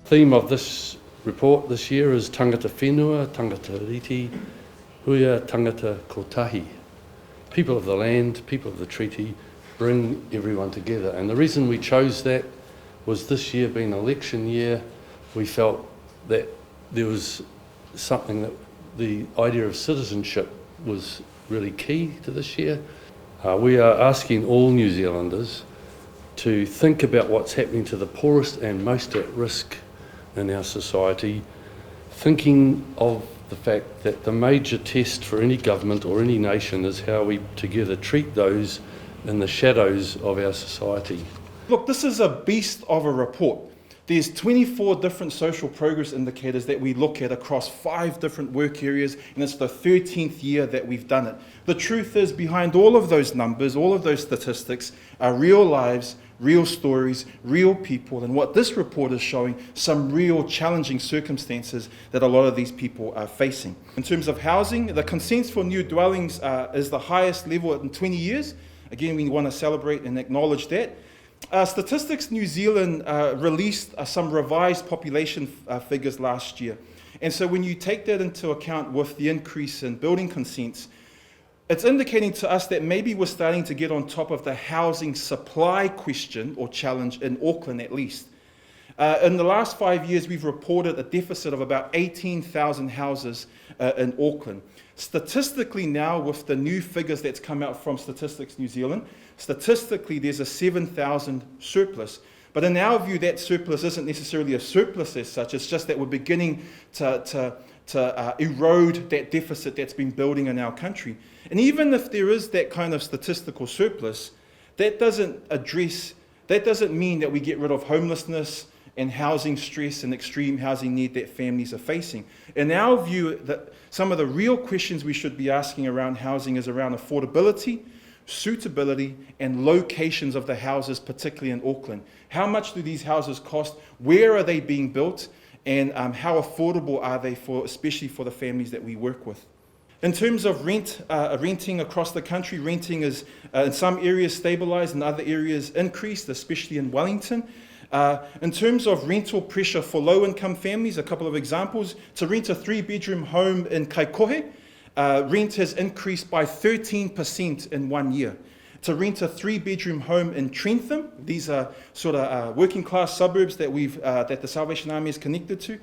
Theme of this report this year is tangata whenua, tangata riti, huia tangata kotahi. People of the land, people of the treaty, bring everyone together. And the reason we chose that was this year being election year, we felt that there was something that the idea of citizenship was really key to this year. We are asking all New Zealanders to think about what's happening to the poorest and most at risk in our society, thinking of the fact that the major test for any government or any nation is how we together treat those in the shadows of our society. Look, this is a beast of a report. There's 24 different social progress indicators that we look at across 5 different work areas, and it's the 13th year that we've done it. The truth is, behind all of those numbers, all of those statistics, are real lives, real stories, real people, and what this report is showing, some real challenging circumstances that a lot of these people are facing. In terms of housing, the consents for new dwellings is the highest level in 20 years. Again, we want to celebrate and acknowledge that. Statistics New Zealand released some revised population figures last year. And so when you take that into account with the increase in building consents, it's indicating to us that maybe we're starting to get on top of the housing supply question or challenge in Auckland at least. In the last 5 years, we've reported a deficit of about 18,000 houses in Auckland. Statistically now, with the new figures that's come out from Statistics New Zealand, statistically there's a 7,000 surplus. But in our view, that surplus isn't necessarily a surplus as such, it's just that we're beginning to erode that deficit that's been building in our country. And even if there is that kind of statistical surplus, that doesn't mean that we get rid of homelessness and housing stress and extreme housing need that families are facing. In our view, that some of the real questions we should be asking around housing is around affordability, suitability, and locations of the houses, particularly in Auckland. How much do these houses cost? Where are they being built? And how affordable are they, especially for the families that we work with? In terms of renting across the country, renting is in some areas stabilised, in other areas increased, especially in Wellington. In terms of rental pressure for low-income families, a couple of examples. To rent a 3-bedroom home in Kaikohe, rent has increased by 13% in 1 year. To rent a 3-bedroom home in Trentham, these are sort of working-class suburbs that that the Salvation Army is connected to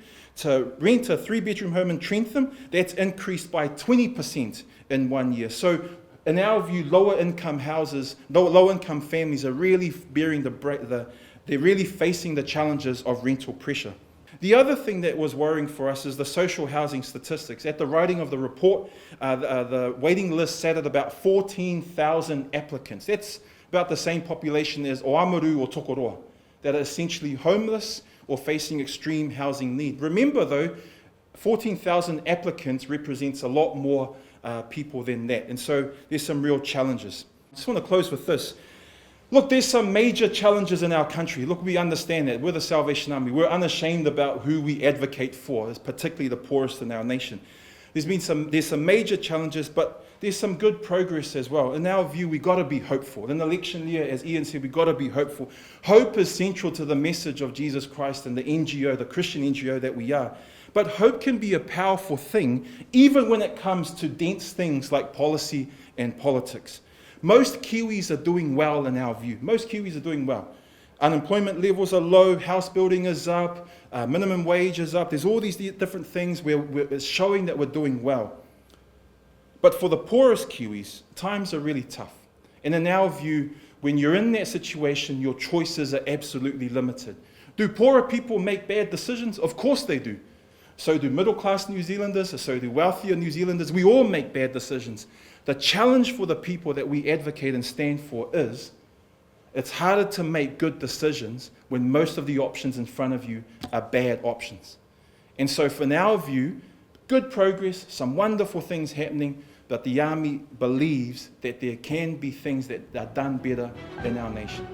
rent a 3-bedroom home in Trentham, that's increased by 20% in 1 year. So in our view, lower-income houses, low-income families are really they're really facing the challenges of rental pressure. The other thing that was worrying for us is the social housing statistics. At the writing of the report, the waiting list sat at about 14,000 applicants. That's about the same population as Oamaru or Tokoroa, that are essentially homeless or facing extreme housing need. Remember though, 14,000 applicants represents a lot more people than that. And so there's some real challenges. I just want to close with this. Look, there's some major challenges in our country. Look, we understand that. We're the Salvation Army. We're unashamed about who we advocate for, particularly the poorest in our nation. There's some major challenges, but there's some good progress as well. In our view, we've got to be hopeful. In the election year, as Ian said, we've got to be hopeful. Hope is central to the message of Jesus Christ and the NGO, the Christian NGO that we are. But hope can be a powerful thing, even when it comes to dense things like policy and politics. Most Kiwis are doing well in our view. Most Kiwis are doing well. Unemployment levels are low, house building is up, minimum wage is up. There's all these different things where it's showing that we're doing well. But for the poorest Kiwis, times are really tough. And in our view, when you're in that situation, your choices are absolutely limited. Do poorer people make bad decisions? Of course they do. So do middle-class New Zealanders, so do wealthier New Zealanders. We all make bad decisions. The challenge for the people that we advocate and stand for is, it's harder to make good decisions when most of the options in front of you are bad options. And so from our view, good progress, some wonderful things happening, but the Army believes that there can be things that are done better in our nation.